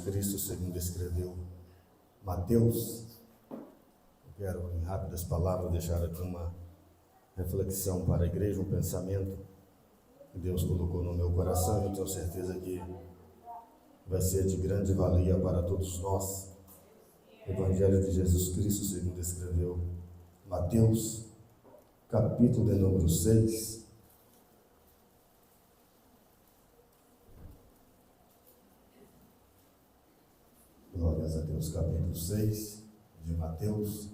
Cristo, segundo escreveu Mateus. Eu quero, em rápidas palavras, deixar aqui uma reflexão para a igreja, um pensamento que Deus colocou no meu coração. Eu tenho certeza que vai ser de grande valia para todos nós. Evangelho de Jesus Cristo, segundo escreveu Mateus, capítulo de número 6. Glórias a Deus, capítulo 6 de Mateus,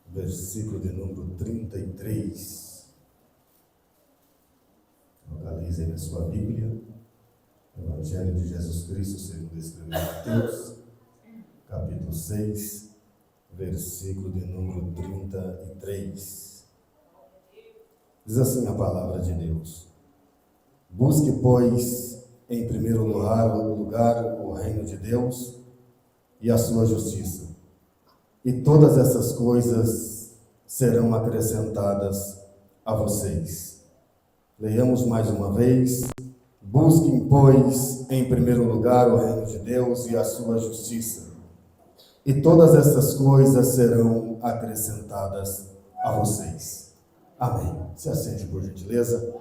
versículo de número 33. Localize aí na sua Bíblia, Evangelho de Jesus Cristo, segundo escreveu Mateus, capítulo 6, versículo de número 33. Diz assim a palavra de Deus: busque, pois, em primeiro lugar o reino de Deus e a sua justiça, e todas essas coisas serão acrescentadas a vocês. Leiamos mais uma vez: busquem, pois, em primeiro lugar o reino de Deus e a sua justiça, e todas essas coisas serão acrescentadas a vocês. Amém. Se assente, por gentileza.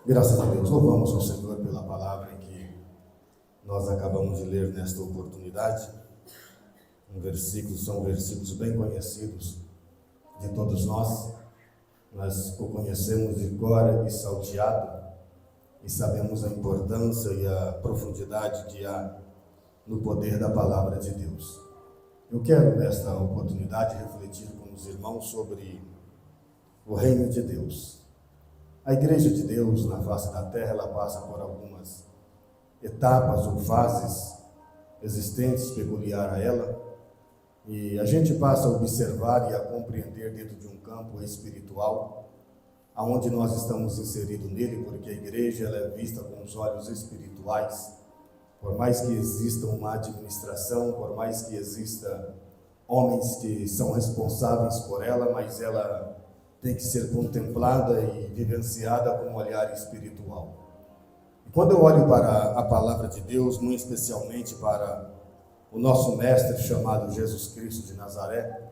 Graças a Deus, louvamos ao Senhor pela palavra que nós acabamos de ler nesta oportunidade. São versículos bem conhecidos de todos nós. Nós o conhecemos de cor e salteado e sabemos a importância e a profundidade que há no poder da palavra de Deus. Eu quero, nesta oportunidade, refletir com os irmãos sobre o reino de Deus. A igreja de Deus na face da terra, ela passa por algumas etapas ou fases existentes peculiar a ela, e a gente passa a observar e a compreender dentro de um campo espiritual, aonde nós estamos inseridos nele, porque a igreja ela é vista com os olhos espirituais. Por mais que exista uma administração, por mais que exista homens que são responsáveis por ela, mas ela tem que ser contemplada e vivenciada com um olhar espiritual. E quando eu olho para a palavra de Deus, muito especialmente para o nosso mestre chamado Jesus Cristo de Nazaré,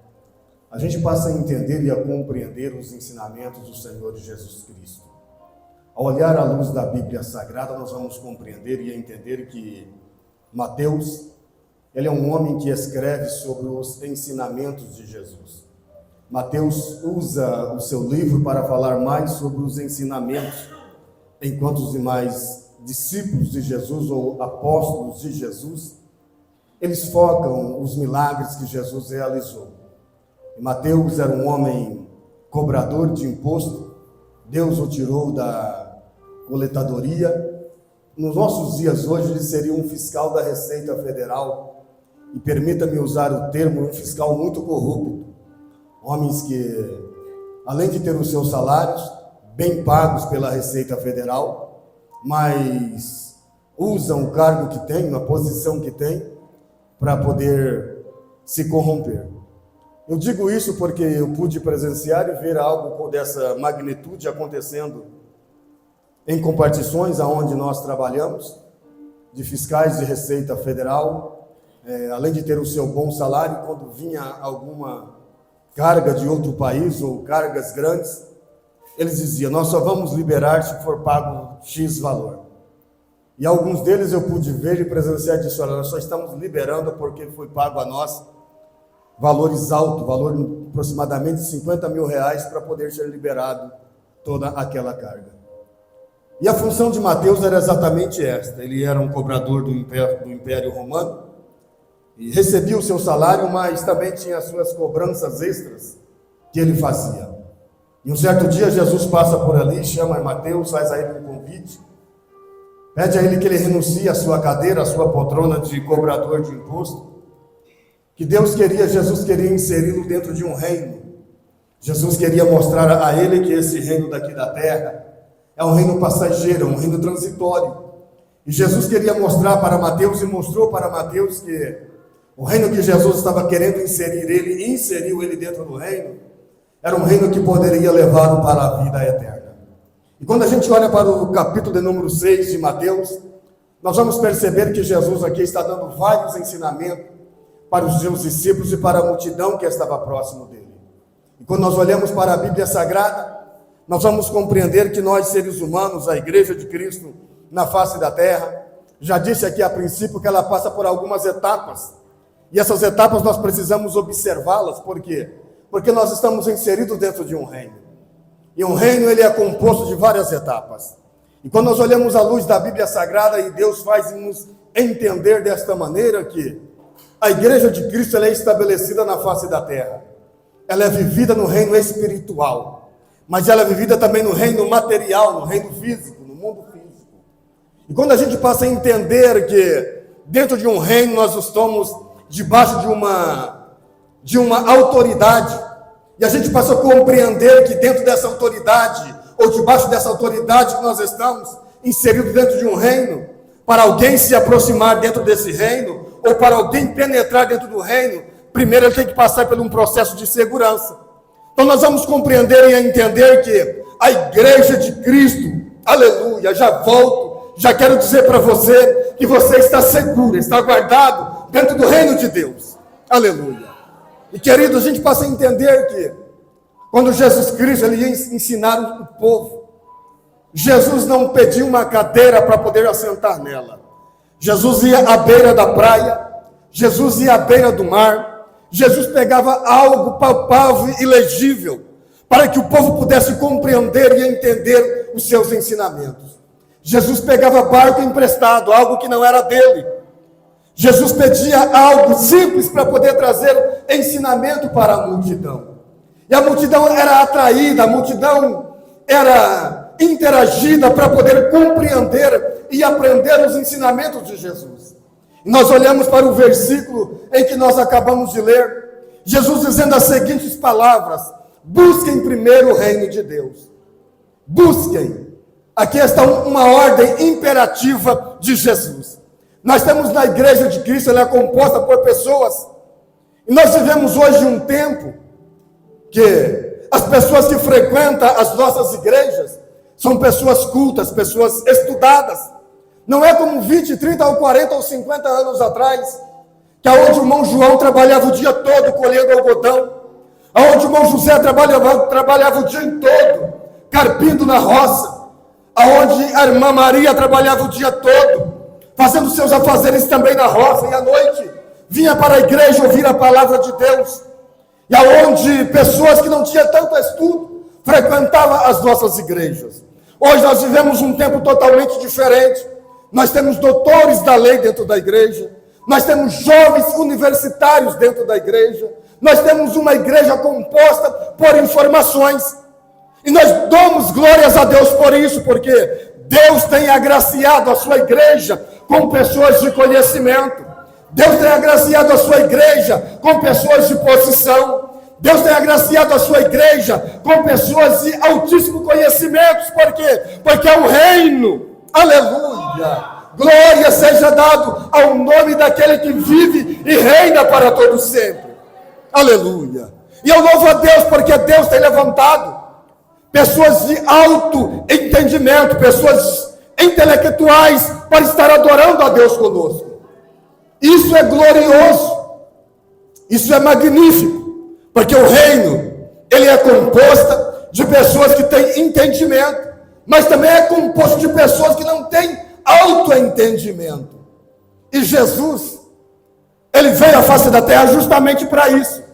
a gente passa a entender e a compreender os ensinamentos do Senhor Jesus Cristo. Ao olhar à luz da Bíblia Sagrada, nós vamos compreender e entender que Mateus, ele é um homem que escreve sobre os ensinamentos de Jesus. Mateus usa o seu livro para falar mais sobre os ensinamentos, enquanto os demais discípulos de Jesus ou apóstolos de Jesus, eles focam os milagres que Jesus realizou. E Mateus era um homem cobrador de imposto. Deus o tirou da coletadoria. Nos nossos dias hoje ele seria um fiscal da Receita Federal, e permita-me usar o termo, um fiscal muito corrupto. Homens que, além de ter os seus salários bem pagos pela Receita Federal, mas usam o cargo que tem, a posição que tem, para poder se corromper. Eu digo isso porque eu pude presenciar e ver algo dessa magnitude acontecendo em compartições aonde nós trabalhamos, de fiscais de Receita Federal, além de ter o seu bom salário, quando vinha alguma carga de outro país ou cargas grandes, eles diziam: nós só vamos liberar se for pago X valor. E alguns deles eu pude ver e presenciar e disse: olha, nós só estamos liberando porque foi pago a nós valores altos, valor aproximadamente 50 mil reais, para poder ser liberado toda aquela carga. E a função de Mateus era exatamente esta: ele era um cobrador do Império Romano, e recebia o seu salário, mas também tinha as suas cobranças extras que ele fazia. E um certo dia Jesus passa por ali, chama Mateus, faz a ele um convite, pede a ele que ele renuncie à sua cadeira, à sua poltrona de cobrador de imposto, que Jesus queria inseri-lo dentro de um reino. Jesus queria mostrar a ele que esse reino daqui da terra é um reino passageiro, um reino transitório. E Jesus queria mostrar para Mateus, e mostrou para Mateus, que o reino que Jesus estava querendo inserir ele, e inseriu ele dentro do reino, era um reino que poderia levá-lo para a vida eterna. E quando a gente olha para o capítulo de número 6 de Mateus, nós vamos perceber que Jesus aqui está dando vários ensinamentos para os seus discípulos e para a multidão que estava próximo dele. E quando nós olhamos para a Bíblia Sagrada, nós vamos compreender que nós, seres humanos, a Igreja de Cristo na face da terra, já disse aqui a princípio que ela passa por algumas etapas. E essas etapas nós precisamos observá-las. Por quê? Porque nós estamos inseridos dentro de um reino. E um reino, ele é composto de várias etapas. E quando nós olhamos à luz da Bíblia Sagrada, e Deus faz nos entender desta maneira que a Igreja de Cristo ela é estabelecida na face da terra. Ela é vivida no reino espiritual. Mas ela é vivida também no reino material, no reino físico, no mundo físico. E quando a gente passa a entender que dentro de um reino nós estamos debaixo de uma autoridade, e a gente passa a compreender que dentro dessa autoridade, ou debaixo dessa autoridade que nós estamos inseridos dentro de um reino, para alguém se aproximar dentro desse reino, ou para alguém penetrar dentro do reino, primeiro ele tem que passar por um processo de segurança. Então nós vamos compreender e entender que a Igreja de Cristo, aleluia, já quero dizer para você que você está seguro, está guardado dentro do reino de Deus, aleluia. E querido, a gente passa a entender que quando Jesus Cristo ele ia ensinar o povo, Jesus não pediu uma cadeira para poder assentar nela. Jesus ia à beira da praia, Jesus ia à beira do mar, Jesus pegava algo palpável e legível, para que o povo pudesse compreender e entender os seus ensinamentos. Jesus pegava barco emprestado, algo que não era dele. Jesus pedia algo simples para poder trazer ensinamento para a multidão. E a multidão era atraída, a multidão era interagida para poder compreender e aprender os ensinamentos de Jesus. E nós olhamos para o versículo em que nós acabamos de ler, Jesus dizendo as seguintes palavras: busquem primeiro o reino de Deus. Busquem. Aqui está uma ordem imperativa de Jesus. Nós temos na Igreja de Cristo, ela é composta por pessoas, e nós vivemos hoje um tempo que as pessoas que frequentam as nossas igrejas são pessoas cultas, pessoas estudadas. Não é como 20, 30 ou 40 ou 50 anos atrás, que aonde o irmão João trabalhava o dia todo colhendo algodão, aonde o irmão José trabalhava o dia todo carpindo na roça, aonde a irmã Maria trabalhava o dia todo fazendo seus afazeres também na roça, e à noite vinha para a igreja ouvir a palavra de Deus. E aonde pessoas que não tinham tanto estudo frequentavam as nossas igrejas. Hoje nós vivemos um tempo totalmente diferente. Nós temos doutores da lei dentro da igreja. Nós temos jovens universitários dentro da igreja. Nós temos uma igreja composta por informações. E nós damos glórias a Deus por isso, porque Deus tem agraciado a sua igreja com pessoas de conhecimento. Deus tem agraciado a sua igreja com pessoas de posição. Deus tem agraciado a sua igreja com pessoas de altíssimo conhecimento. Por quê? Porque é um reino. Aleluia. Glória seja dado ao nome daquele que vive e reina para todo sempre. Aleluia. E eu louvo a Deus porque Deus tem levantado pessoas de alto entendimento, pessoas intelectuais para estar adorando a Deus conosco. Isso é glorioso, isso é magnífico, porque o reino, ele é composto de pessoas que têm entendimento, mas também é composto de pessoas que não têm autoentendimento. E Jesus, ele veio à face da terra justamente para isso,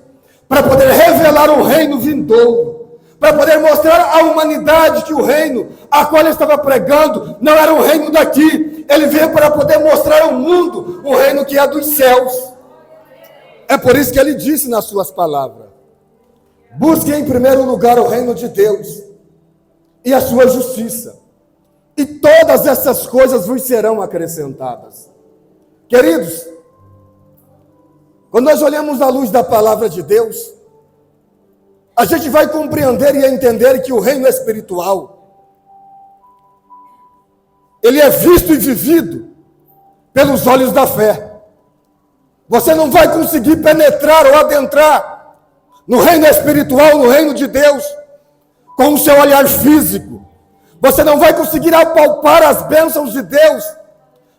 para poder revelar o reino vindouro, para poder mostrar à humanidade que o reino a qual ele estava pregando não era o reino daqui. Ele veio para poder mostrar ao mundo o reino que é dos céus. É por isso que ele disse nas suas palavras: busque em primeiro lugar o reino de Deus e a sua justiça, e todas essas coisas vos serão acrescentadas. Queridos, quando nós olhamos à luz da palavra de Deus, a gente vai compreender e entender que o reino espiritual, ele é visto e vivido pelos olhos da fé. Você não vai conseguir penetrar ou adentrar no reino espiritual, no reino de Deus, com o seu olhar físico. Você não vai conseguir apalpar as bênçãos de Deus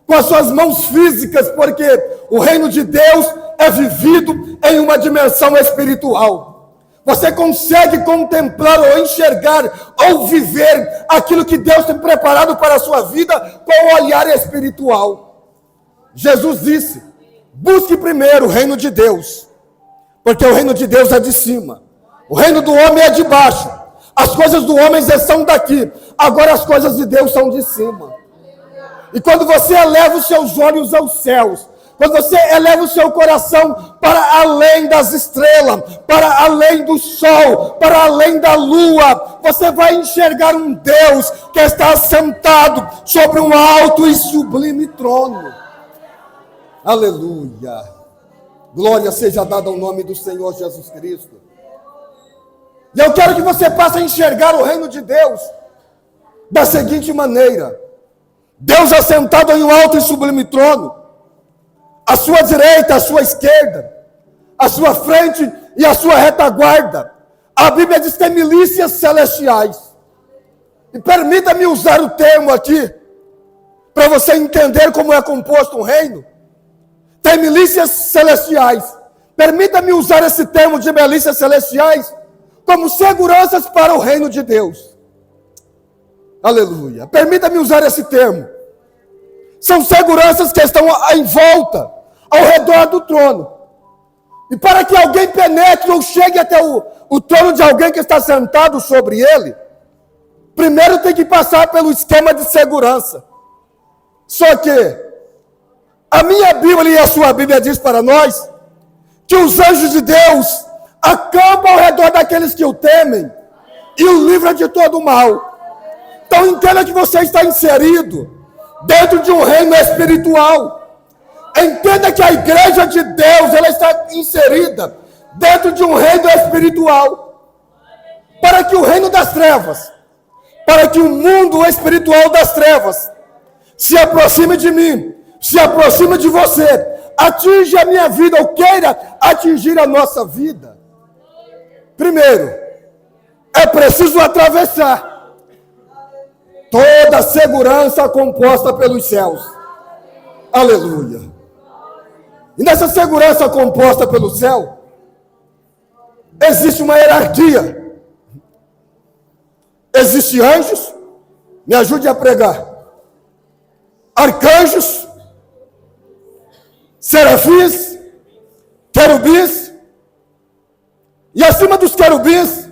com as suas mãos físicas, porque o reino de Deus é vivido em uma dimensão espiritual. Você consegue contemplar ou enxergar ou viver aquilo que Deus tem preparado para a sua vida com o olhar espiritual. Jesus disse: busque primeiro o reino de Deus, porque o reino de Deus é de cima, o reino do homem é de baixo. As coisas do homem são daqui, agora as coisas de Deus são de cima. E quando você eleva os seus olhos aos céus, quando você eleva o seu coração para além das estrelas, para além do sol, para além da lua, você vai enxergar um Deus que está sentado sobre um alto e sublime trono. Aleluia! Glória seja dada ao nome do Senhor Jesus Cristo. E eu quero que você passe a enxergar o reino de Deus da seguinte maneira: Deus assentado em um alto e sublime trono, à sua direita, à sua esquerda, à sua frente e à sua retaguarda. A Bíblia diz que tem milícias celestiais. E permita-me usar o termo aqui, para você entender como é composto um reino. Tem milícias celestiais. Permita-me usar esse termo de milícias celestiais como seguranças para o reino de Deus. Aleluia. Permita-me usar esse termo. São seguranças que estão em volta, ao redor do trono. E para que alguém penetre ou chegue até o trono de alguém que está sentado sobre ele, primeiro tem que passar pelo esquema de segurança. Só que a minha Bíblia e a sua Bíblia diz para nós que os anjos de Deus acampam ao redor daqueles que o temem e o livram de todo o mal. Então entenda que você está inserido dentro de um reino espiritual. Entenda que a igreja de Deus, ela está inserida dentro de um reino espiritual. Para que o reino das trevas, para que o mundo espiritual das trevas se aproxime de mim, se aproxime de você, atinja a minha vida ou queira atingir a nossa vida. Primeiro, é preciso atravessar toda a segurança composta pelos céus. Aleluia. E nessa segurança composta pelo céu, existe uma hierarquia. Existem anjos, me ajude a pregar, arcanjos, serafins, querubins, e acima dos querubins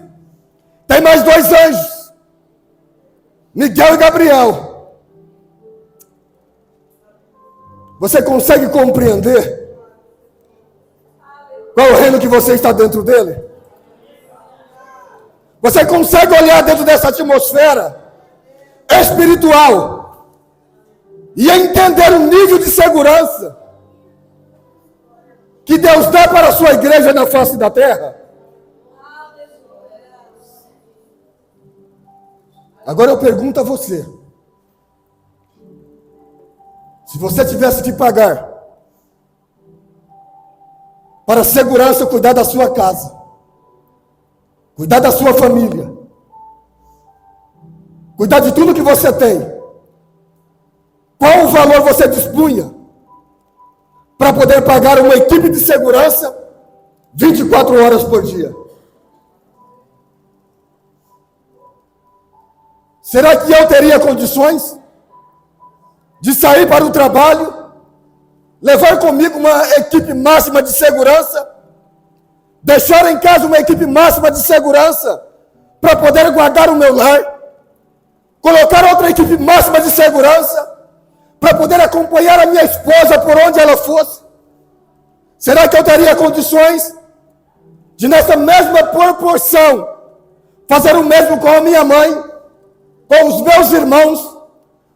tem mais dois anjos, Miguel e Gabriel. Você consegue compreender qual é o reino que você está dentro dele? Você consegue olhar dentro dessa atmosfera espiritual e entender o nível de segurança que Deus dá para a sua igreja na face da terra? Agora eu pergunto a você: se você tivesse que pagar para a segurança, cuidar da sua casa, cuidar da sua família, cuidar de tudo que você tem, qual o valor você dispunha para poder pagar uma equipe de segurança 24 horas por dia? Será que eu teria condições de sair para o trabalho, levar comigo uma equipe máxima de segurança, deixar em casa uma equipe máxima de segurança para poder guardar o meu lar, colocar outra equipe máxima de segurança para poder acompanhar a minha esposa por onde ela fosse? Será que eu teria condições de, nessa mesma proporção, fazer o mesmo com a minha mãe, com os meus irmãos,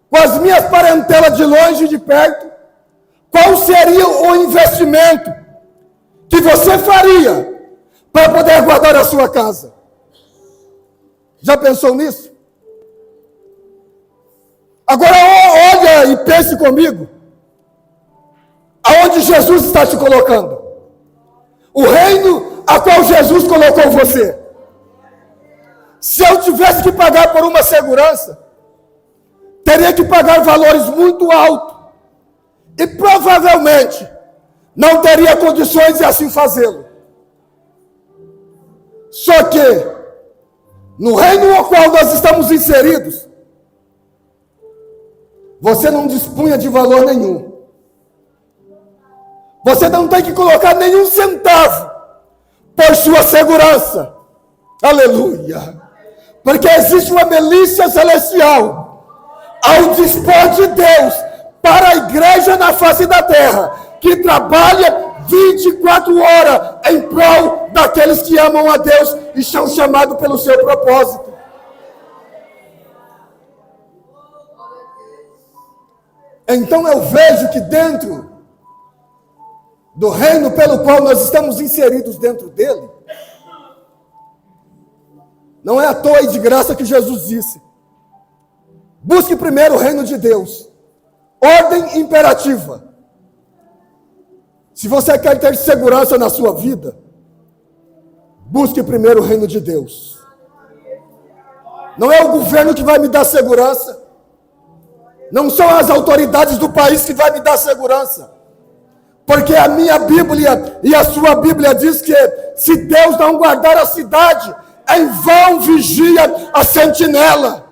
com as minhas parentelas de longe e de perto? Qual seria o investimento que você faria para poder guardar a sua casa? Já pensou nisso? Agora olha e pense comigo, aonde Jesus está te colocando, o reino a qual Jesus colocou você. Se eu tivesse que pagar por uma segurança, teria que pagar valores muito altos E provavelmente não teria condições de assim fazê-lo. Só que, no reino ao qual nós estamos inseridos, você não dispunha de valor nenhum. Você não tem que colocar nenhum centavo por sua segurança. Aleluia. Porque existe uma milícia celestial ao dispor de Deus para a igreja na face da terra, que trabalha 24 horas em prol daqueles que amam a Deus e são chamados pelo seu propósito. Então eu vejo que dentro do reino pelo qual nós estamos inseridos dentro dele, não é à toa e de graça que Jesus disse: busque primeiro o reino de Deus. Ordem imperativa. Se você quer ter segurança na sua vida, busque primeiro o reino de Deus. Não é o governo que vai me dar segurança. Não são as autoridades do país que vai me dar segurança. Porque a minha Bíblia e a sua Bíblia diz que se Deus não guardar a cidade, em vão vigia a sentinela.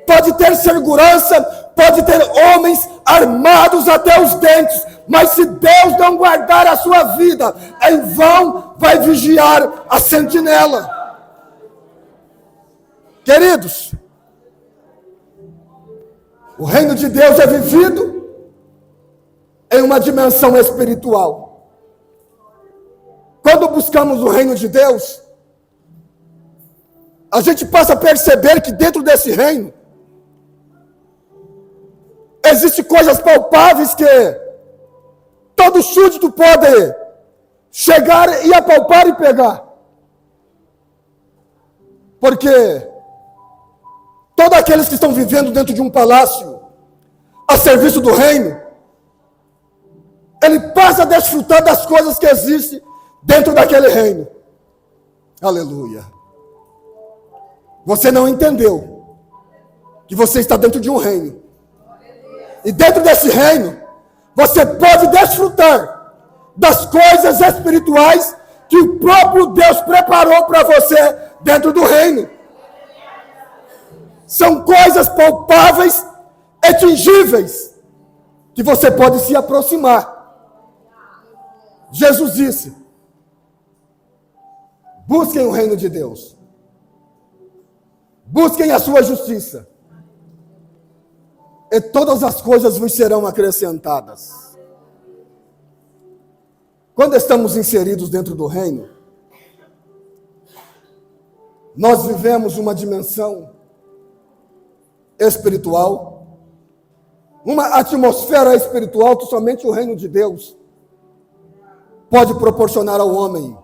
Pode ter segurança, pode ter homens armados até os dentes, mas se Deus não guardar a sua vida, em vão vai vigiar a sentinela. Queridos, o reino de Deus é vivido em uma dimensão espiritual. Quando buscamos o reino de Deus, a gente passa a perceber que dentro desse reino existem coisas palpáveis que todo súdito pode chegar e apalpar e pegar. Porque todos aqueles que estão vivendo dentro de um palácio a serviço do reino, ele passa a desfrutar das coisas que existem dentro daquele reino. Aleluia. Você não entendeu que você está dentro de um reino. E dentro desse reino, você pode desfrutar das coisas espirituais que o próprio Deus preparou para você dentro do reino. São coisas palpáveis, atingíveis, que você pode se aproximar. Jesus disse: busquem o reino de Deus. Busquem a sua justiça. E todas as coisas vos serão acrescentadas. Quando estamos inseridos dentro do reino, nós vivemos uma dimensão espiritual, uma atmosfera espiritual que somente o reino de Deus pode proporcionar ao homem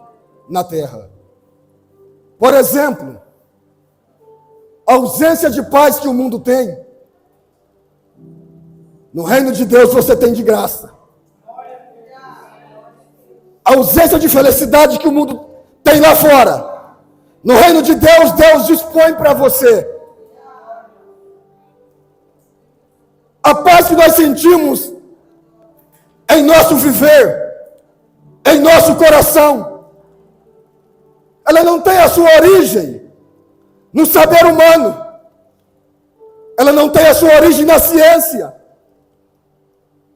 na terra. Por exemplo, a ausência de paz que o mundo tem, no reino de Deus você tem de graça. A ausência de felicidade que o mundo tem lá fora, no reino de Deus, Deus dispõe para você. A paz que nós sentimos em nosso viver, em nosso coração, ela não tem a sua origem no saber humano. Ela não tem a sua origem na ciência.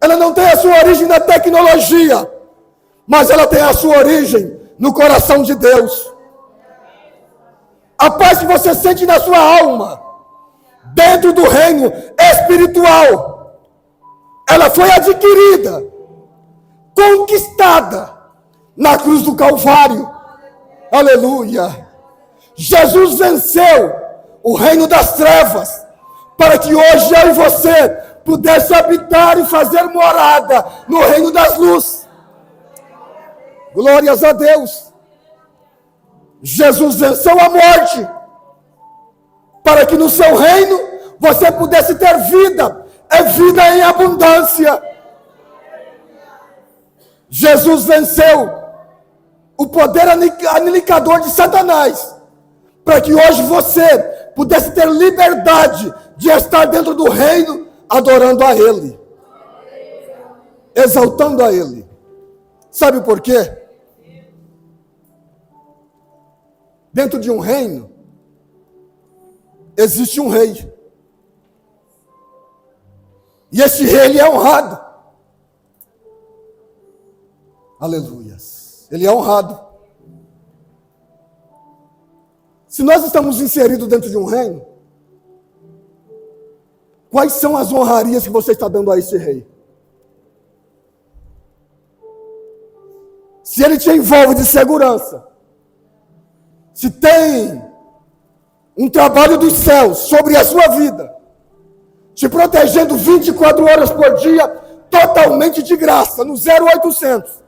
Ela não tem a sua origem na tecnologia. Mas ela tem a sua origem no coração de Deus. A paz que você sente na sua alma, dentro do reino espiritual, ela foi adquirida, conquistada na cruz do Calvário. Aleluia. Jesus venceu o reino das trevas, para que hoje eu e você pudesse habitar e fazer morada no reino das luzes. Glórias a Deus. Jesus venceu a morte, para que no seu reino você pudesse ter vida, é vida em abundância. Jesus venceu o poder aniquilador de Satanás, para que hoje você pudesse ter liberdade de estar dentro do reino, adorando a Ele. exaltando a Ele. Sabe por quê? Dentro de um reino, existe um rei. E esse rei, ele é honrado. Aleluias. Ele é honrado. Se nós estamos inseridos dentro de um reino, quais são as honrarias que você está dando a esse rei? Se ele te envolve de segurança, se tem um trabalho dos céus sobre a sua vida, te protegendo 24 horas por dia, totalmente de graça, no 0800.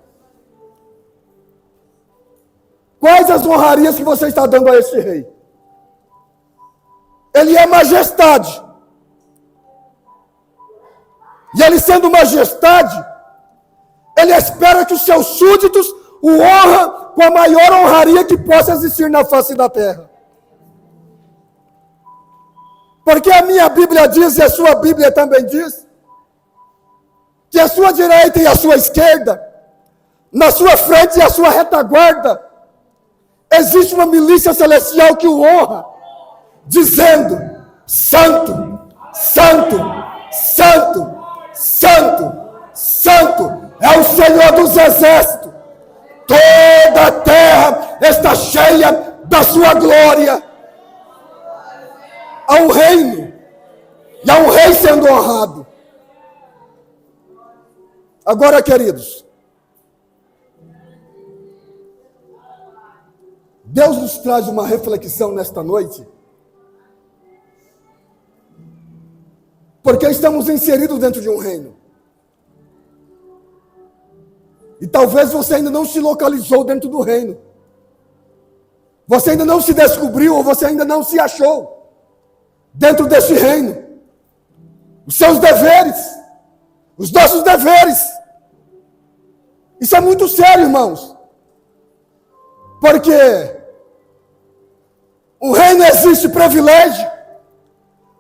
Quais as honrarias que você está dando a esse rei? Ele é majestade. E ele sendo majestade, ele espera que os seus súditos o honram com a maior honraria que possa existir na face da terra. Porque a minha Bíblia diz, e a sua Bíblia também diz, que a sua direita e a sua esquerda, na sua frente e a sua retaguarda, existe uma milícia celestial que o honra, dizendo: Santo, Santo, Santo, Santo, Santo é o Senhor dos exércitos. Toda a terra está cheia da sua glória. Há um reino, e há um rei sendo honrado. Agora, queridos, Deus nos traz uma reflexão nesta noite, porque estamos inseridos dentro de um reino. E talvez você ainda não se localizou dentro do reino. Você ainda não se descobriu, ou você ainda não se achou dentro desse reino. Os seus deveres, os nossos deveres. Isso é muito sério, irmãos. Porque o reino existe privilégio,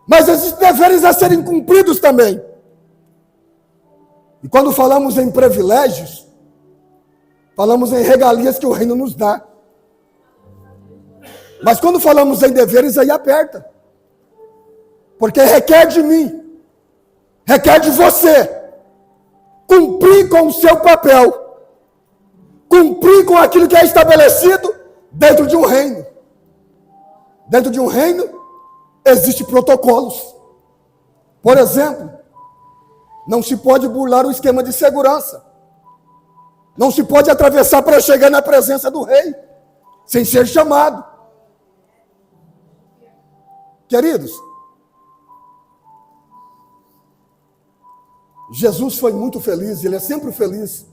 mas existem deveres a serem cumpridos também. E quando falamos em privilégios, falamos em regalias que o reino nos dá. Mas quando falamos em deveres, aí aperta. Porque requer de mim, requer de você, cumprir com o seu papel, cumprir com aquilo que é estabelecido dentro de um reino. Dentro de um reino, existem protocolos. Por exemplo, não se pode burlar o esquema de segurança. Não se pode atravessar para chegar na presença do rei, sem ser chamado. Queridos, Jesus foi muito feliz, ele é sempre feliz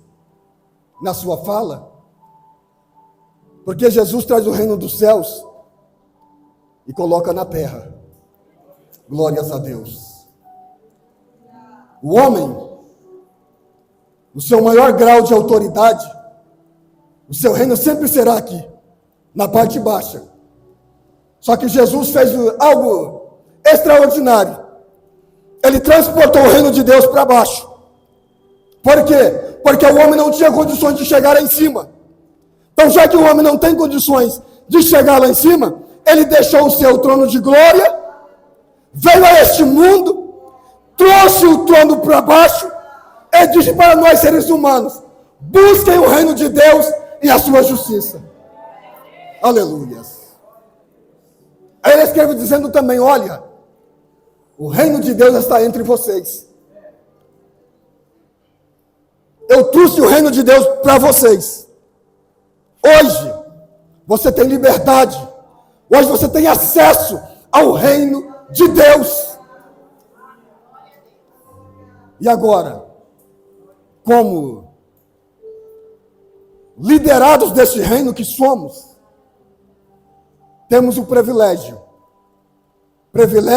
na sua fala, porque Jesus traz o reino dos céus e coloca na terra. Glórias a Deus. O homem, no seu maior grau de autoridade, o seu reino sempre será aqui, na parte baixa. Só que Jesus fez algo extraordinário. Ele transportou o reino de Deus para baixo. Por quê? Porque o homem não tinha condições de chegar lá em cima. Então, já que o homem não tem condições de chegar lá em cima, ele deixou o seu trono de glória, veio a este mundo, trouxe o trono para baixo e disse para nós, seres humanos: busquem o reino de Deus e a sua justiça. Aleluias. Aí ele escreve dizendo também: olha, o reino de Deus está entre vocês. Eu trouxe o reino de Deus para vocês. Hoje, você tem liberdade. Hoje você tem acesso ao reino de Deus. E agora, como liderados deste reino que somos, temos o privilégio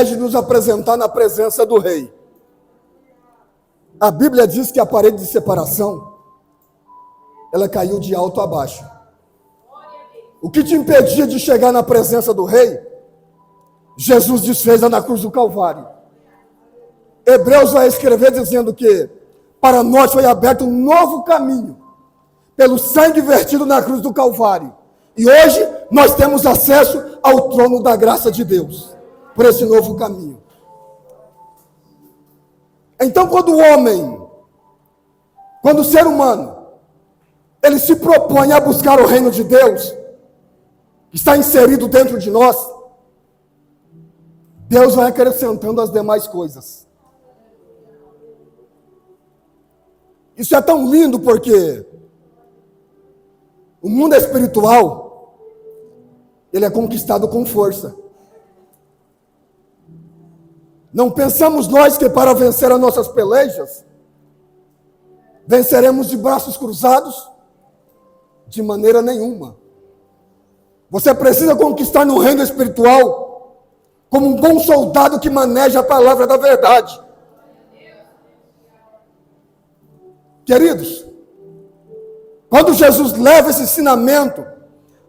de nos apresentar na presença do rei. A Bíblia diz que a parede de separação, ela caiu de alto a baixo. O que te impedia de chegar na presença do rei, Jesus desfez na cruz do Calvário. Hebreus vai escrever dizendo que, para nós foi aberto um novo caminho, pelo sangue vertido na cruz do Calvário. E hoje nós temos acesso ao trono da graça de Deus, por esse novo caminho. Então, quando o ser humano, ele se propõe a buscar o reino de Deus, que está inserido dentro de nós, Deus vai acrescentando as demais coisas. Isso é tão lindo porque o mundo espiritual, ele é conquistado com força. Não pensamos nós que para vencer as nossas pelejas, venceremos de braços cruzados? De maneira nenhuma. Você precisa conquistar no reino espiritual, como um bom soldado que maneja a palavra da verdade. Queridos, quando Jesus leva esse ensinamento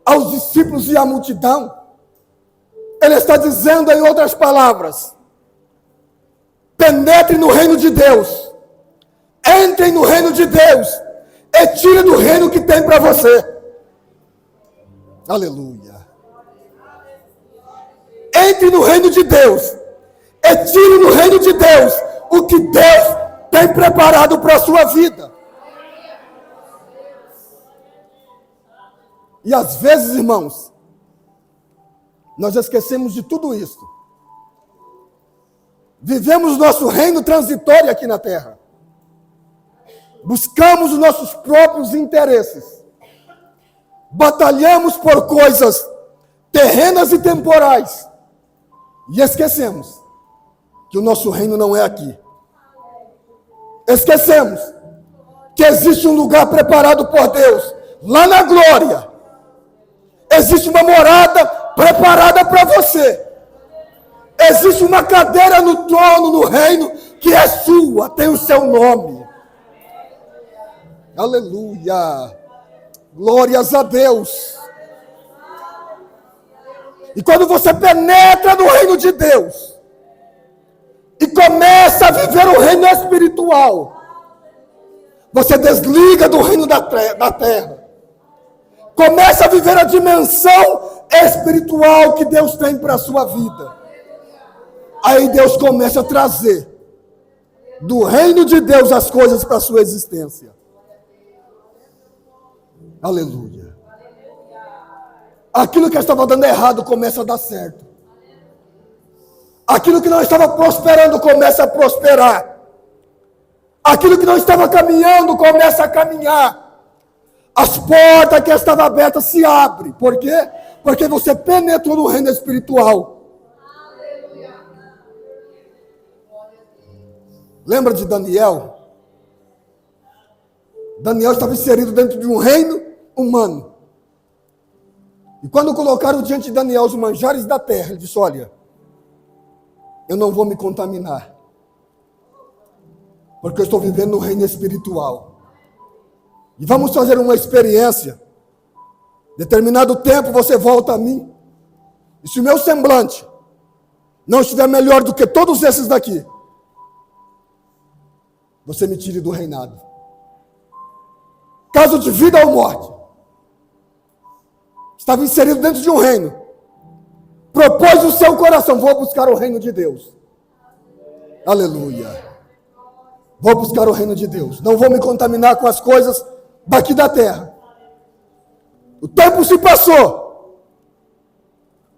aos discípulos e à multidão, ele está dizendo, em outras palavras, penetre no reino de Deus, entrem no reino de Deus, e tire do reino que tem para você. Aleluia. Entre no reino de Deus, e tire do reino de Deus o que Deus tem preparado para a sua vida. E às vezes, irmãos, nós esquecemos de tudo isso. Vivemos nosso reino transitório aqui na terra. Buscamos os nossos próprios interesses. Batalhamos por coisas terrenas e temporais. E esquecemos que o nosso reino não é aqui. Esquecemos que existe um lugar preparado por Deus, lá na glória. Existe uma morada preparada para você. Existe uma cadeira no trono, no reino, que é sua, tem o seu nome. Aleluia. Glórias a Deus. E quando você penetra no reino de Deus e começa a viver o reino espiritual, você desliga do reino da terra. Começa a viver a dimensão espiritual que Deus tem para a sua vida. Aí Deus começa a trazer do reino de Deus as coisas para a sua existência. Aleluia. Aquilo que estava dando errado começa a dar certo. Aquilo que não estava prosperando começa a prosperar. Aquilo que não estava caminhando começa a caminhar. As portas que estavam abertas se abrem. Por quê? Porque você penetrou no reino espiritual. Lembra de Daniel? Daniel estava inserido dentro de um reino humano. E quando colocaram diante de Daniel os manjares da terra, ele disse, olha, eu não vou me contaminar, porque eu estou vivendo no reino espiritual. E vamos fazer uma experiência. Determinado tempo você volta a mim. E se o meu semblante não estiver melhor do que todos esses daqui, você me tire do reinado. Caso de vida ou morte. Estava inserido dentro de um reino. Propôs o seu coração, vou buscar o reino de Deus. Aleluia. Vou buscar o reino de Deus. Não vou me contaminar com as coisas daqui da terra. O tempo se passou.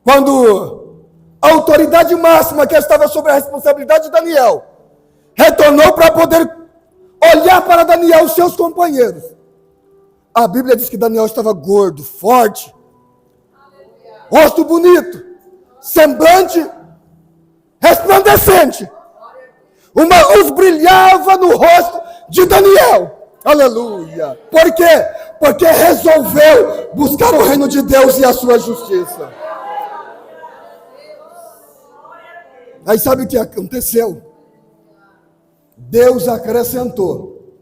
Quando a autoridade máxima que estava sobre a responsabilidade de Daniel retornou para poder olhar para Daniel e os seus companheiros. A Bíblia diz que Daniel estava gordo, forte, rosto bonito, semblante resplandecente. Uma luz brilhava no rosto de Daniel. Aleluia. Por quê? Porque resolveu buscar o reino de Deus e a sua justiça. Aí sabe o que aconteceu? Deus acrescentou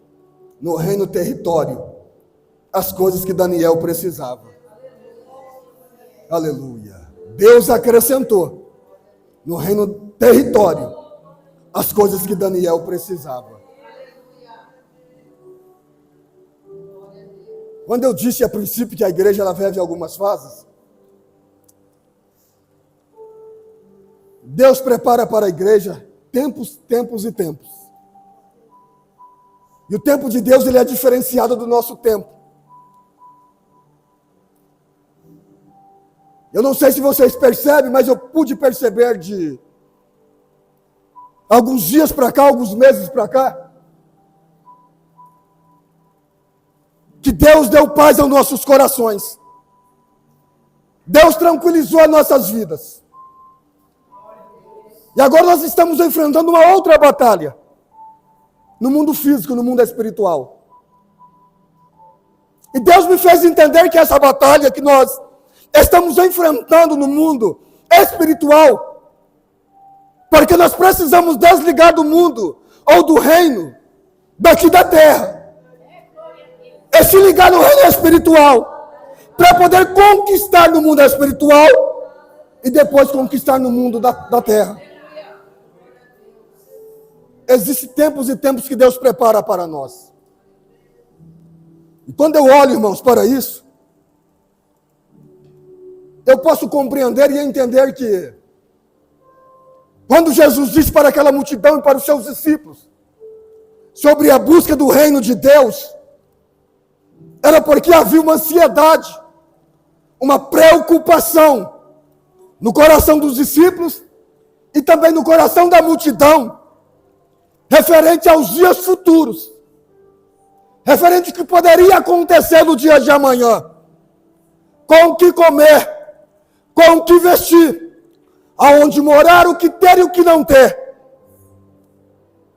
no reino território as coisas que Daniel precisava. Aleluia. Deus acrescentou no reino território as coisas que Daniel precisava. Quando eu disse a princípio que a igreja ela vive algumas fases, Deus prepara para a igreja tempos, tempos e tempos. E o tempo de Deus ele é diferenciado do nosso tempo. Eu não sei se vocês percebem, mas eu pude perceber de alguns dias para cá, alguns meses para cá, que Deus deu paz aos nossos corações. Deus tranquilizou as nossas vidas. E agora nós estamos enfrentando uma outra batalha. No mundo físico, no mundo espiritual. E Deus me fez entender que essa batalha que nós estamos enfrentando no mundo espiritual, porque nós precisamos desligar do mundo ou do reino daqui da terra. É se ligar no reino espiritual para poder conquistar no mundo espiritual e depois conquistar no mundo da terra. Existem tempos e tempos que Deus prepara para nós. E quando eu olho, irmãos, para isso, eu posso compreender e entender que quando Jesus disse para aquela multidão e para os seus discípulos sobre a busca do reino de Deus, era porque havia uma ansiedade, uma preocupação no coração dos discípulos e também no coração da multidão, referente aos dias futuros, referente ao que poderia acontecer no dia de amanhã, com o que comer, com o que vestir, aonde morar, o que ter e o que não ter.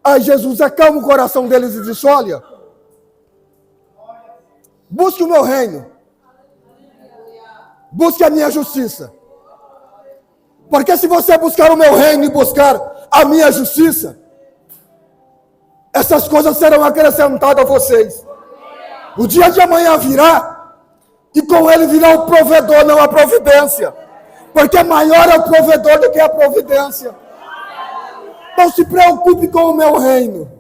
Aí Jesus acalma o coração deles e diz: olha, busque o meu reino, busque a minha justiça, porque se você buscar o meu reino e buscar a minha justiça, essas coisas serão acrescentadas a vocês. O dia de amanhã virá, e com ele virá o provedor, não a providência. Porque maior é o provedor do que a providência. Não se preocupe com o meu reino.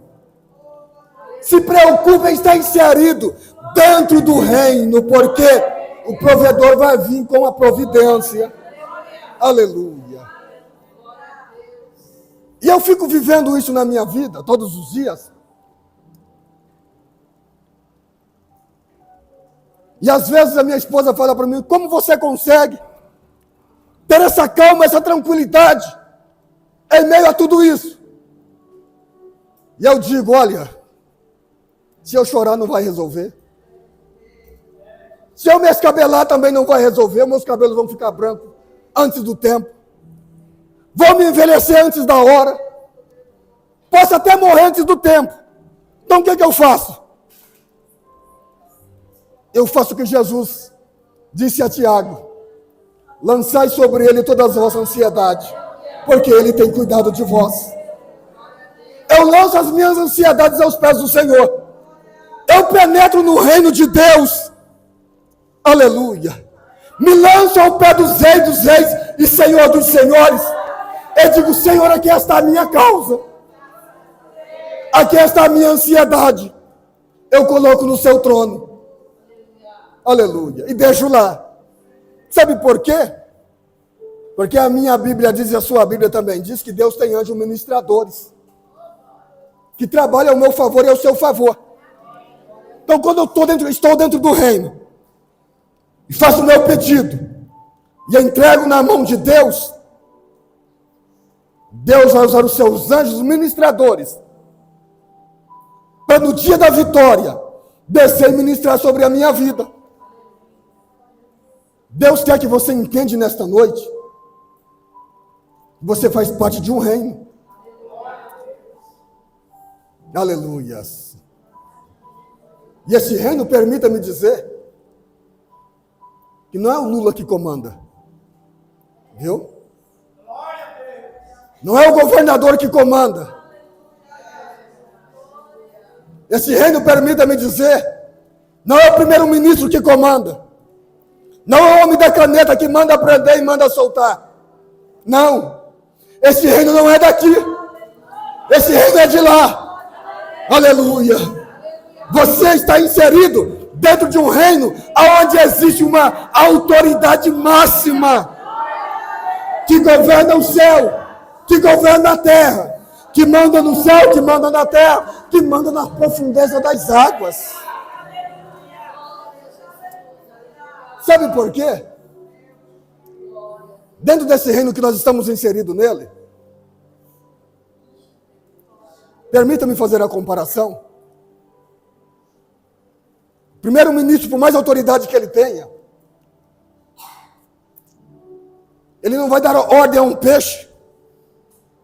Se preocupe em estar inserido dentro do reino, porque o provedor vai vir com a providência. Aleluia. E eu fico vivendo isso na minha vida, todos os dias. E às vezes a minha esposa fala para mim: como você consegue ter essa calma, essa tranquilidade, em meio a tudo isso? E eu digo: olha, se eu chorar não vai resolver. Se eu me escabelar também não vai resolver, meus cabelos vão ficar brancos antes do tempo. Vou me envelhecer antes da hora. Posso até morrer antes do tempo. Então o que eu faço? Eu faço o que Jesus disse a Tiago: lançai sobre ele toda a vossa ansiedade, porque ele tem cuidado de vós. Eu lanço as minhas ansiedades aos pés do Senhor. Eu penetro no reino de Deus. Aleluia. Me lanço ao pé dos reis e Senhor dos senhores. Eu digo: Senhor, aqui está a minha causa. Aqui está a minha ansiedade. Eu coloco no seu trono. Aleluia. E deixo lá. Sabe por quê? Porque a minha Bíblia diz, e a sua Bíblia também diz, que Deus tem anjos ministradores que trabalham ao meu favor e ao seu favor. Então, quando eu estou dentro do reino e faço o meu pedido e entrego na mão de Deus, Deus vai usar os seus anjos ministradores para no dia da vitória descer e ministrar sobre a minha vida. Deus quer que você entenda nesta noite que você faz parte de um reino. Aleluias. E esse reino, permita-me dizer, que não é o Lula que comanda, viu? Não é o governador que comanda. Esse reino, permita-me dizer, não é o primeiro-ministro que comanda. Não é o homem da caneta que manda prender e manda soltar. Não. Esse reino não é daqui. Esse reino é de lá. Aleluia. Você está inserido dentro de um reino onde existe uma autoridade máxima que governa o céu, que governa a terra, que manda no céu, que manda na terra, que manda na profundeza das águas. Sabe por quê? Dentro desse reino que nós estamos inseridos nele, permita-me fazer a comparação. Primeiro-ministro, por mais autoridade que ele tenha, ele não vai dar ordem a um peixe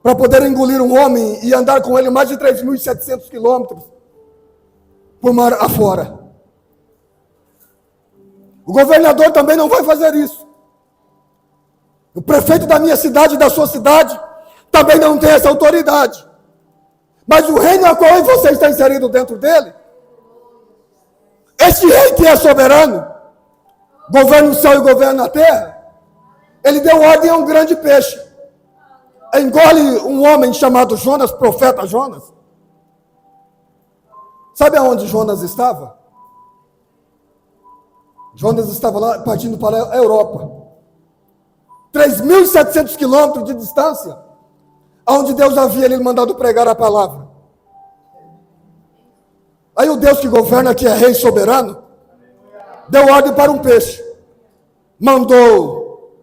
para poder engolir um homem e andar com ele mais de 3.700 quilômetros por mar afora. O governador também não vai fazer isso. O prefeito da minha cidade, da sua cidade, também não tem essa autoridade. Mas o reino a qual você está inserido dentro dele, esse rei que é soberano, governa o céu e governa a terra, ele deu ordem a um grande peixe. Engole um homem chamado Jonas, profeta Jonas. Sabe aonde Jonas estava? Jonas estava lá partindo para a Europa. 3.700 quilômetros de distância, onde Deus havia lhe mandado pregar a palavra. Aí o Deus que governa, que é rei soberano, deu ordem para um peixe. Mandou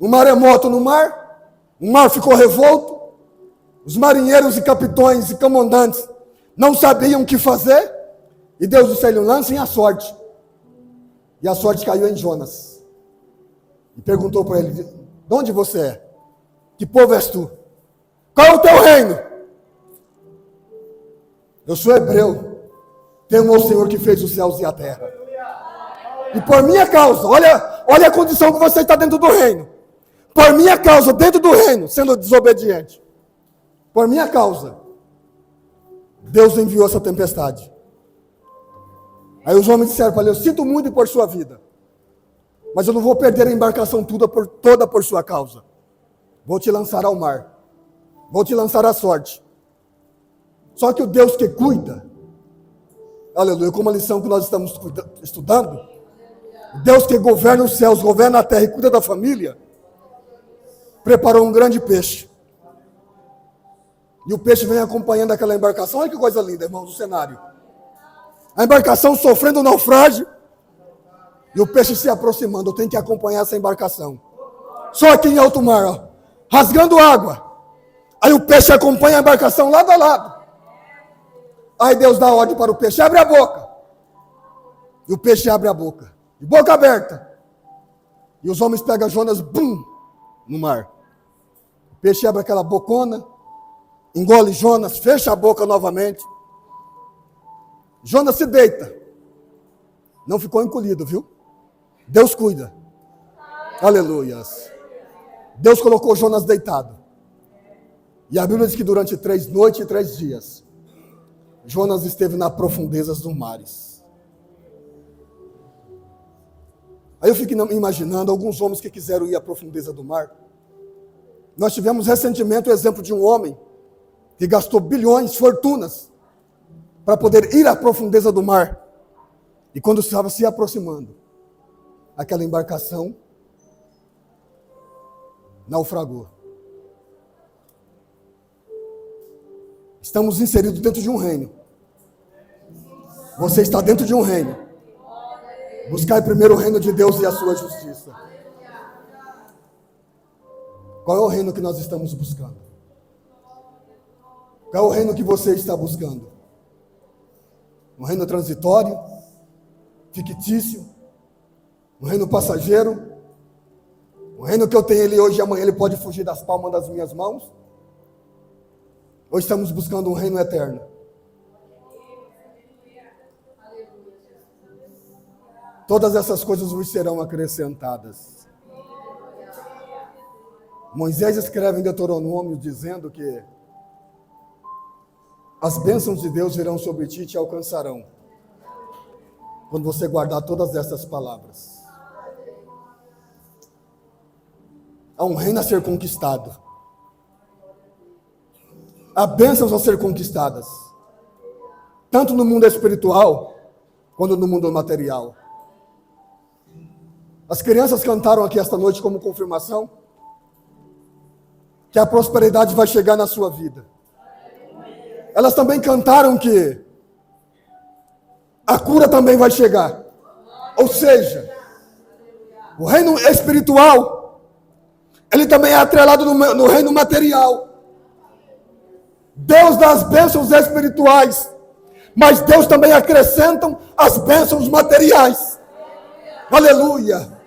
um maremoto no mar, o mar ficou revolto, os marinheiros e capitões e comandantes não sabiam o que fazer, e Deus disse a ele: lancem a sorte. E a sorte caiu em Jonas. E perguntou para ele: de onde você é? Que povo és tu? Qual é o teu reino? Eu sou hebreu. Temo ao Senhor que fez os céus e a terra. E por minha causa, olha a condição que você está dentro do reino. Por minha causa, dentro do reino, sendo desobediente. Por minha causa, Deus enviou essa tempestade. Aí os homens disseram para ele: eu sinto muito por sua vida, mas eu não vou perder a embarcação toda por sua causa. Vou te lançar ao mar. Vou te lançar à sorte. Só que o Deus que cuida, aleluia, como a lição que nós estamos estudando, o Deus que governa os céus, governa a terra e cuida da família, preparou um grande peixe. E o peixe vem acompanhando aquela embarcação. Olha que coisa linda, irmãos, o cenário. A embarcação sofrendo um naufrágio e o peixe se aproximando. Eu tenho que acompanhar essa embarcação. Só aqui em alto mar, ó, rasgando água. Aí o peixe acompanha a embarcação lado a lado. Aí Deus dá ordem para o peixe: abre a boca. E o peixe abre a boca, de boca aberta. E os homens pegam Jonas, bum, no mar. O peixe abre aquela bocona, engole Jonas, fecha a boca novamente. Jonas se deita. Não ficou encolhido, viu? Deus cuida. Aleluias. Deus colocou Jonas deitado. E a Bíblia diz que durante 3 noites e 3 dias, Jonas esteve nas profundezas dos mares. Aí eu fico imaginando alguns homens que quiseram ir à profundeza do mar. Nós tivemos recentemente o exemplo de um homem que gastou bilhões, fortunas, para poder ir à profundeza do mar. E quando estava se aproximando, aquela embarcação naufragou. Estamos inseridos dentro de um reino. Você está dentro de um reino. Buscai primeiro o reino de Deus e a sua justiça. Qual é o reino que nós estamos buscando? Qual é o reino que você está buscando? Um reino transitório, fictício, um reino passageiro, um reino que eu tenho ele hoje e amanhã ele pode fugir das palmas das minhas mãos? Ou estamos buscando um reino eterno? Todas essas coisas vos serão acrescentadas. Moisés escreve em Deuteronômio dizendo que as bênçãos de Deus virão sobre ti e te alcançarão quando você guardar todas essas palavras. Há um reino a ser conquistado. Há bênçãos a ser conquistadas, tanto no mundo espiritual quando no mundo material. As crianças cantaram aqui esta noite como confirmação que a prosperidade vai chegar na sua vida. Elas também cantaram que a cura também vai chegar. Ou seja, o reino espiritual, ele também é atrelado no reino material. Deus dá as bênçãos espirituais, mas Deus também acrescenta as bênçãos materiais. Aleluia!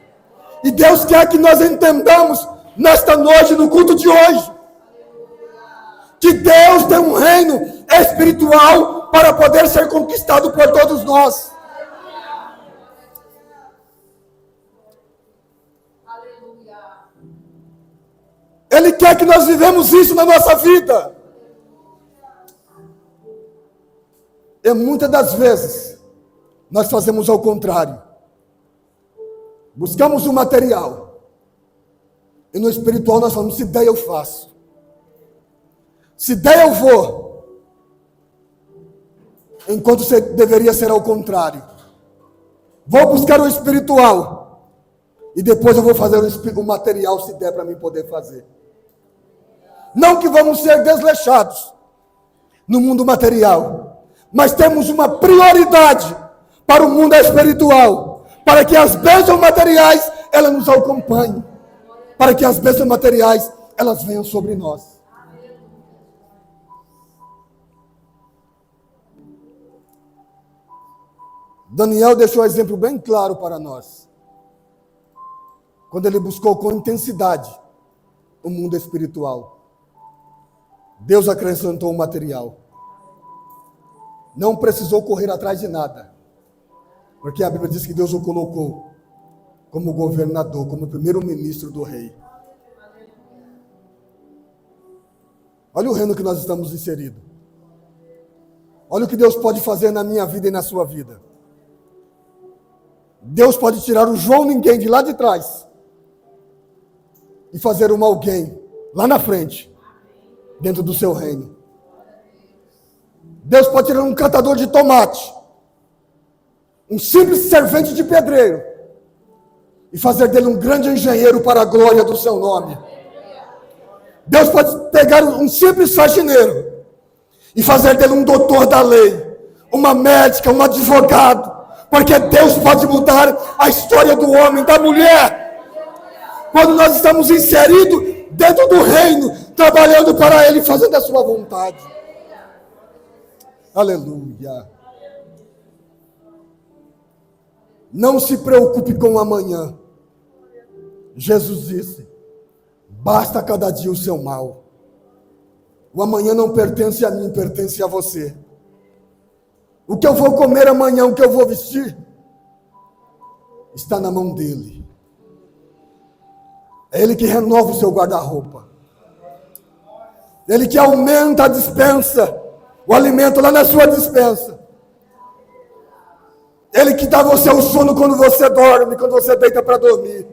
E Deus quer que nós entendamos nesta noite, no culto de hoje, que Deus tem um reino espiritual para poder ser conquistado por todos nós. Ele quer que nós vivemos isso na nossa vida. E muitas das vezes, nós fazemos ao contrário. Buscamos o material. E no espiritual nós falamos, se der eu faço. Se der eu vou. Enquanto deveria ser ao contrário. Vou buscar o espiritual. E depois eu vou fazer o material, se der para mim poder fazer. Não que vamos ser desleixados no mundo material, mas temos uma prioridade para o mundo espiritual, para que as bênçãos materiais, elas nos acompanhem, para que as bênçãos materiais, elas venham sobre nós. Daniel deixou um exemplo bem claro para nós, quando ele buscou com intensidade o mundo espiritual. Deus acrescentou o material. Não precisou correr atrás de nada. Porque a Bíblia diz que Deus o colocou como governador, como primeiro-ministro do rei. Olha o reino que nós estamos inseridos. Olha o que Deus pode fazer na minha vida e na sua vida. Deus pode tirar o João Ninguém de lá de trás e fazer um alguém lá na frente, dentro do seu reino. Deus pode tirar um catador de tomate, um simples servente de pedreiro, e fazer dele um grande engenheiro para a glória do seu nome. Deus pode pegar um simples faxineiro e fazer dele um doutor da lei, uma médica, um advogado, porque Deus pode mudar a história do homem, da mulher. Quando nós estamos inseridos dentro do reino, trabalhando para Ele, fazendo a sua vontade. Aleluia. Não se preocupe com o amanhã. Jesus disse, basta cada dia o seu mal. O amanhã não pertence a mim, pertence a você. O que eu vou comer amanhã, o que eu vou vestir, está na mão dele. É Ele que renova o seu guarda-roupa. Ele que aumenta a dispensa, o alimento lá na sua dispensa. Ele que dá você o sono quando você dorme, quando você deita para dormir.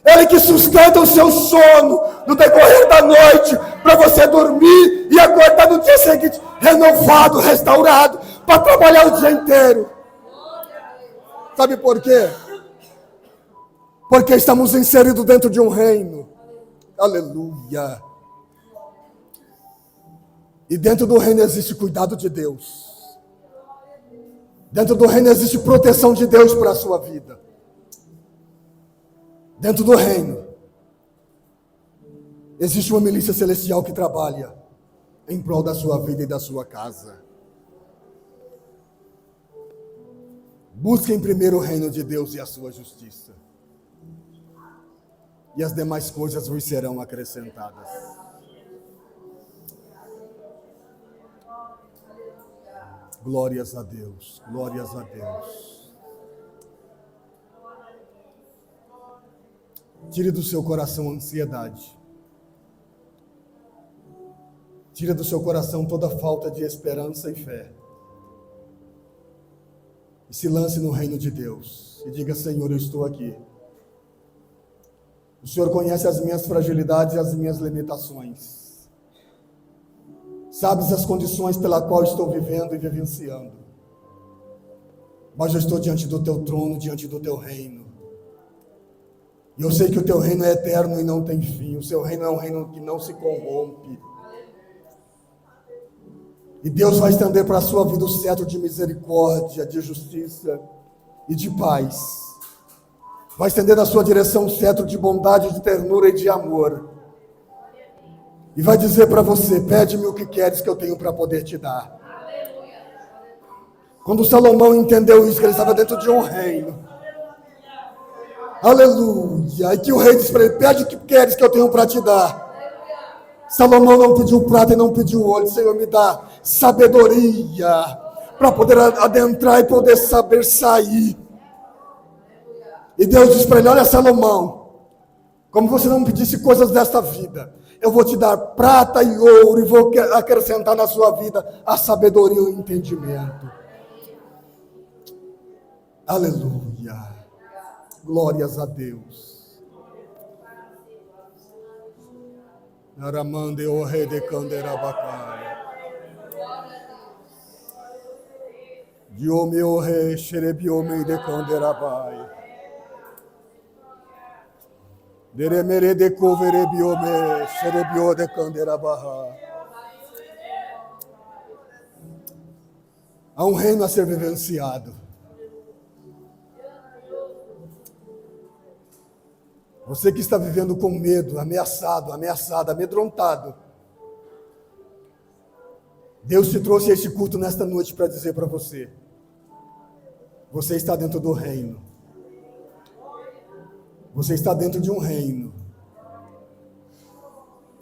Ele que sustenta o seu sono no decorrer da noite, para você dormir e acordar no dia seguinte, renovado, restaurado, para trabalhar o dia inteiro. Sabe por quê? Porque estamos inseridos dentro de um reino. Aleluia. E dentro do reino existe cuidado de Deus. Dentro do reino existe proteção de Deus para a sua vida. Dentro do reino existe uma milícia celestial que trabalha em prol da sua vida e da sua casa. Busquem primeiro o reino de Deus e a sua justiça, e as demais coisas vos serão acrescentadas. Glórias a Deus, glórias a Deus. Tire do seu coração a ansiedade. Tire do seu coração toda falta de esperança e fé. E se lance no reino de Deus. E diga, Senhor, eu estou aqui. O Senhor conhece as minhas fragilidades e as minhas limitações. Sabes as condições pela qual estou vivendo e vivenciando. Mas eu estou diante do teu trono, diante do teu reino. E eu sei que o teu reino é eterno e não tem fim. O seu reino é um reino que não se corrompe. E Deus vai estender para a sua vida o cetro de misericórdia, de justiça e de paz. Vai estender na sua direção o cetro de bondade, de ternura e de amor. E vai dizer para você: pede-me o que queres que eu tenho para poder te dar. Quando Salomão entendeu isso, que ele estava dentro de um reino. Aleluia. E que o rei disse para ele: pede o que queres que eu tenho para te dar. Salomão não pediu prata e não pediu ouro. Senhor, me dá sabedoria para poder adentrar e poder saber sair. E Deus disse para ele: olha, Salomão, como você não me pedisse coisas desta vida, eu vou te dar prata e ouro e vou acrescentar na sua vida a sabedoria e o entendimento. Aleluia. Glórias a Deus. Naramande o rei de Canderabacai. Diome o rei, xerebiome de Canderabai. Deremere de coverebiome, xerebio de Canderabaha. Há um reino a ser vivenciado. Você que está vivendo com medo, ameaçado, amedrontado. Deus te trouxe a esse culto nesta noite para dizer para você: você está dentro do reino. Você está dentro de um reino.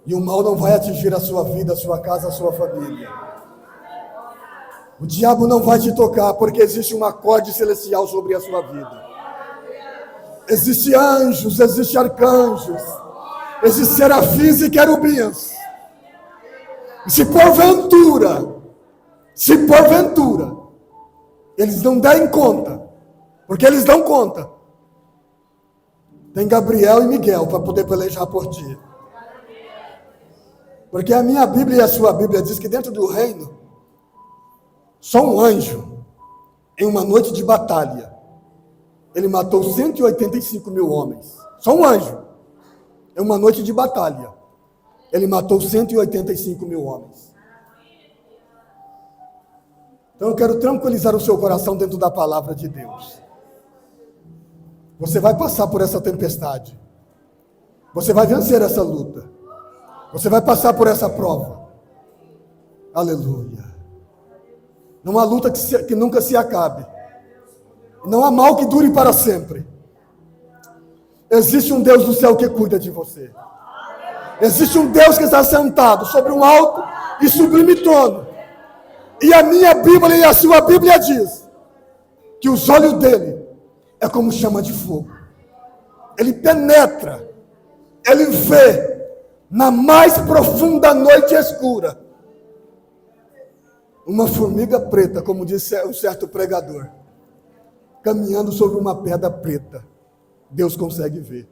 E o mal não vai atingir a sua vida, a sua casa, a sua família. O diabo não vai te tocar, porque existe um acorde celestial sobre a sua vida. Existem anjos, existem arcanjos, existem serafins e querubins. E se porventura, eles não derem conta, porque eles dão conta, tem Gabriel e Miguel para poder pelejar por ti. Porque a minha Bíblia e a sua Bíblia diz que dentro do reino, só um anjo, em uma noite de batalha, ele matou 185 mil homens. Só um anjo. Em uma noite de batalha. Ele matou 185 mil homens. Então eu quero tranquilizar o seu coração dentro da palavra de Deus. Você vai passar por essa tempestade. Você vai vencer essa luta. Você vai passar por essa prova. Aleluia. Não há luta que nunca se acabe. Não há mal que dure para sempre. Existe um Deus do céu que cuida de você. Existe um Deus que está sentado sobre um alto e sublime trono. E a minha Bíblia e a sua Bíblia diz que os olhos dele é como chama de fogo. Ele penetra, ele vê na mais profunda noite escura uma formiga preta, como disse um certo pregador, caminhando sobre uma pedra preta. Deus consegue ver.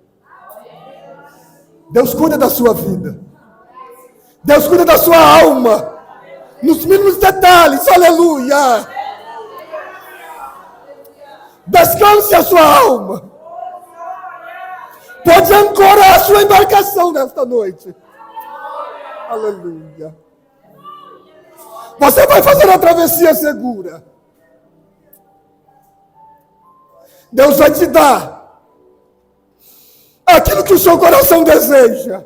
Deus cuida da sua vida. Deus cuida da sua alma. Nos mínimos detalhes. Aleluia. Descanse a sua alma. Pode ancorar a sua embarcação nesta noite. Aleluia. Você vai fazer a travessia segura. Deus vai te dar aquilo que o seu coração deseja.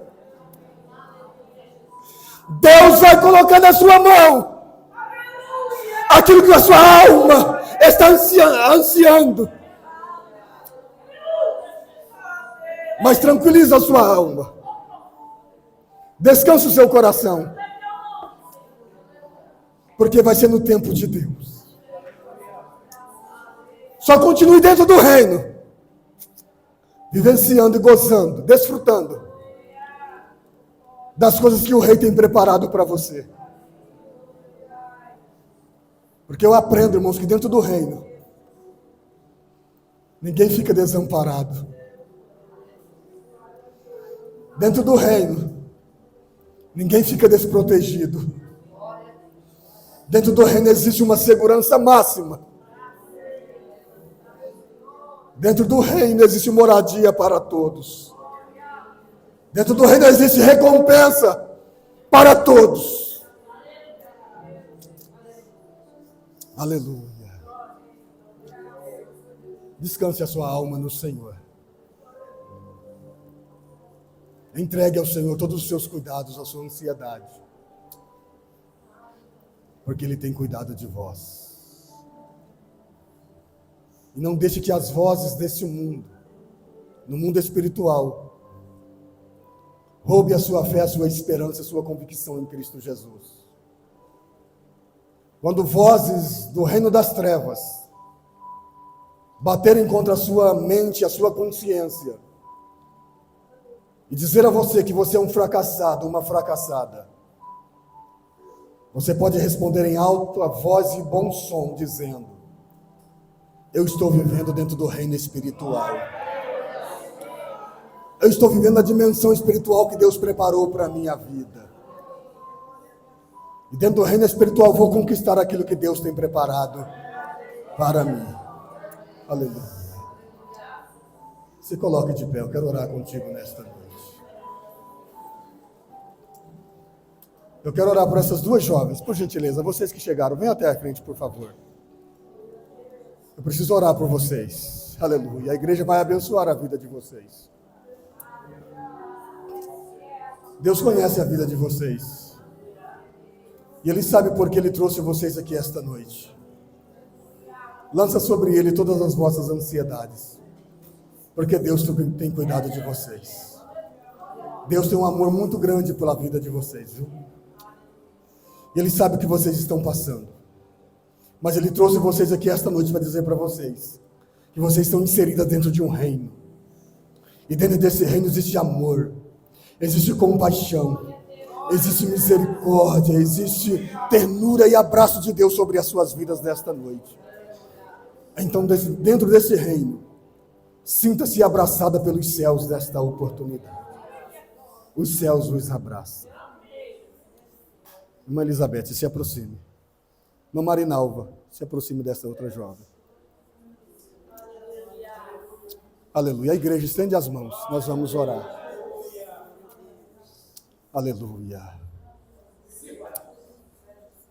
Deus vai colocar na sua mão aquilo que a sua alma está ansiando. Mas tranquiliza a sua alma. Descansa o seu coração. Porque vai ser no tempo de Deus. Só continue dentro do reino, vivenciando e gozando, desfrutando das coisas que o rei tem preparado para você. Porque eu aprendo, irmãos, que dentro do reino, ninguém fica desamparado. Dentro do reino, ninguém fica desprotegido. Dentro do reino existe uma segurança máxima. Dentro do reino existe moradia para todos. Dentro do reino existe recompensa para todos. Aleluia. Descanse a sua alma no Senhor. Entregue ao Senhor todos os seus cuidados, a sua ansiedade. Porque Ele tem cuidado de vós. E não deixe que as vozes desse mundo, no mundo espiritual, roube a sua fé, a sua esperança, a sua convicção em Cristo Jesus. Quando vozes do reino das trevas baterem contra a sua mente, a sua consciência, e dizer a você que você é um fracassado, uma fracassada, você pode responder em alta voz e bom som, dizendo: eu estou vivendo dentro do reino espiritual. Eu estou vivendo a dimensão espiritual que Deus preparou para a minha vida. E dentro do reino espiritual vou conquistar aquilo que Deus tem preparado para mim. Aleluia. Se coloque de pé, eu quero orar contigo nesta noite. Eu quero orar por essas duas jovens, por gentileza, vocês que chegaram, venham até a frente, por favor. Eu preciso orar por vocês. Aleluia. A igreja vai abençoar a vida de vocês. Deus conhece a vida de vocês. E Ele sabe por que Ele trouxe vocês aqui esta noite. Lança sobre Ele todas as vossas ansiedades. Porque Deus tem cuidado de vocês. Deus tem um amor muito grande pela vida de vocês, viu? E Ele sabe o que vocês estão passando. Mas Ele trouxe vocês aqui esta noite para dizer para vocês que vocês estão inseridas dentro de um reino. E dentro desse reino existe amor, existe compaixão, existe misericórdia, existe ternura e abraço de Deus sobre as suas vidas nesta noite. Então, dentro desse reino, sinta-se abraçada pelos céus desta oportunidade. Os céus os abraçam. Irmã Elizabeth, se aproxime. Irmã Marinalva, se aproxime dessa outra jovem. Aleluia. A igreja estende as mãos, nós vamos orar. Aleluia.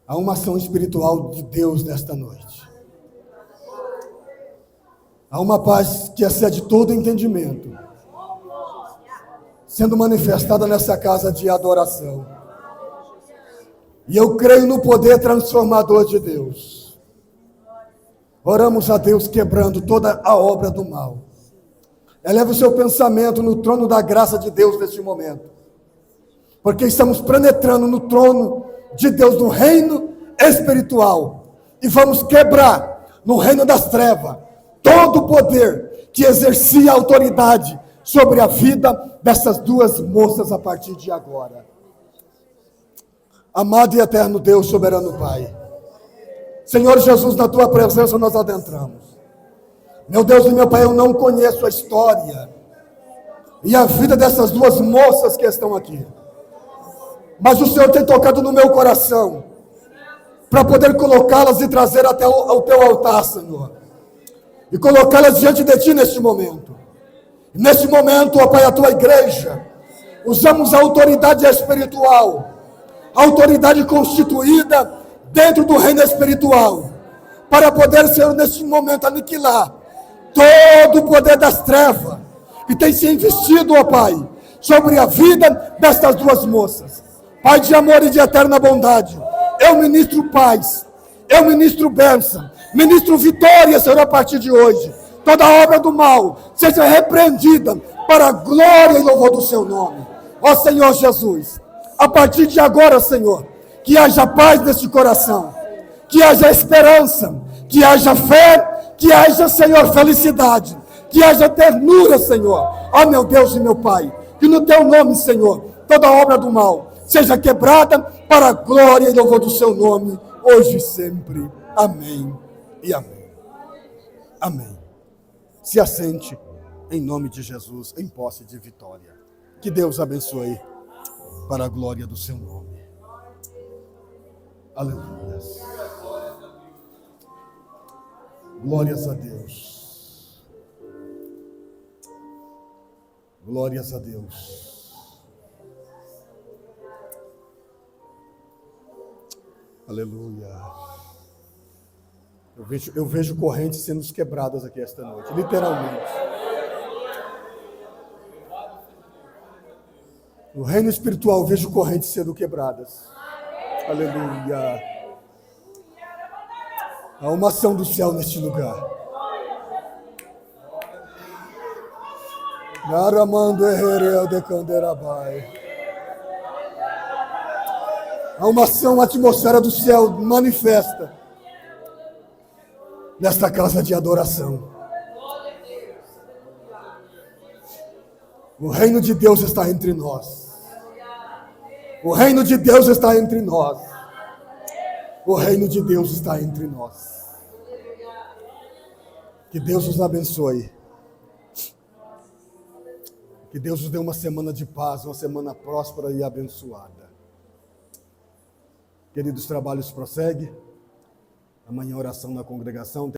Há uma ação espiritual de Deus nesta noite. Há uma paz que excede todo entendimento, sendo manifestada nessa casa de adoração. E eu creio no poder transformador de Deus. Oramos a Deus quebrando toda a obra do mal. Eleva o seu pensamento no trono da graça de Deus neste momento. Porque estamos penetrando no trono de Deus, no reino espiritual. E vamos quebrar no reino das trevas todo o poder que exercia autoridade sobre a vida dessas duas moças a partir de agora. Amado e eterno Deus, soberano Pai, Senhor Jesus, na Tua presença nós adentramos. Meu Deus e meu Pai, eu não conheço a história e a vida dessas duas moças que estão aqui. Mas o Senhor tem tocado no meu coração para poder colocá-las e trazer até ao Teu altar, Senhor. E colocá-las diante de Ti neste momento. E neste momento, ó Pai, a Tua igreja, usamos a autoridade espiritual, a autoridade constituída dentro do reino espiritual, para poder, Senhor, neste momento aniquilar todo o poder das trevas que tem se investido, ó Pai, sobre a vida destas duas moças. Pai de amor e de eterna bondade, eu ministro paz, eu ministro bênção, ministro vitória, Senhor, a partir de hoje. Toda obra do mal seja repreendida para a glória e louvor do Seu nome. Ó Senhor Jesus, a partir de agora, Senhor, que haja paz neste coração, que haja esperança, que haja fé, que haja, Senhor, felicidade, que haja ternura, Senhor. Ó meu Deus e meu Pai, que no Teu nome, Senhor, toda obra do mal seja quebrada para a glória e louvor do Seu nome, hoje e sempre. Amém e amém. Amém. Se assente em nome de Jesus, em posse de vitória. Que Deus abençoe para a glória do Seu nome. Aleluia. Glórias a Deus. Glórias a Deus. Aleluia. Eu vejo correntes sendo quebradas aqui esta noite, literalmente. No reino espiritual, eu vejo correntes sendo quebradas. Aleluia. Há uma ação do céu neste lugar. Naramando Ehereu de Canderabai. Há uma ação, uma atmosfera do céu manifesta nesta casa de adoração. O reino de Deus está entre nós. O reino de Deus está entre nós. O reino de Deus está entre nós. Que Deus nos abençoe. Que Deus nos dê uma semana de paz, uma semana próspera e abençoada. Queridos, trabalhos prosseguem. Amanhã oração na congregação.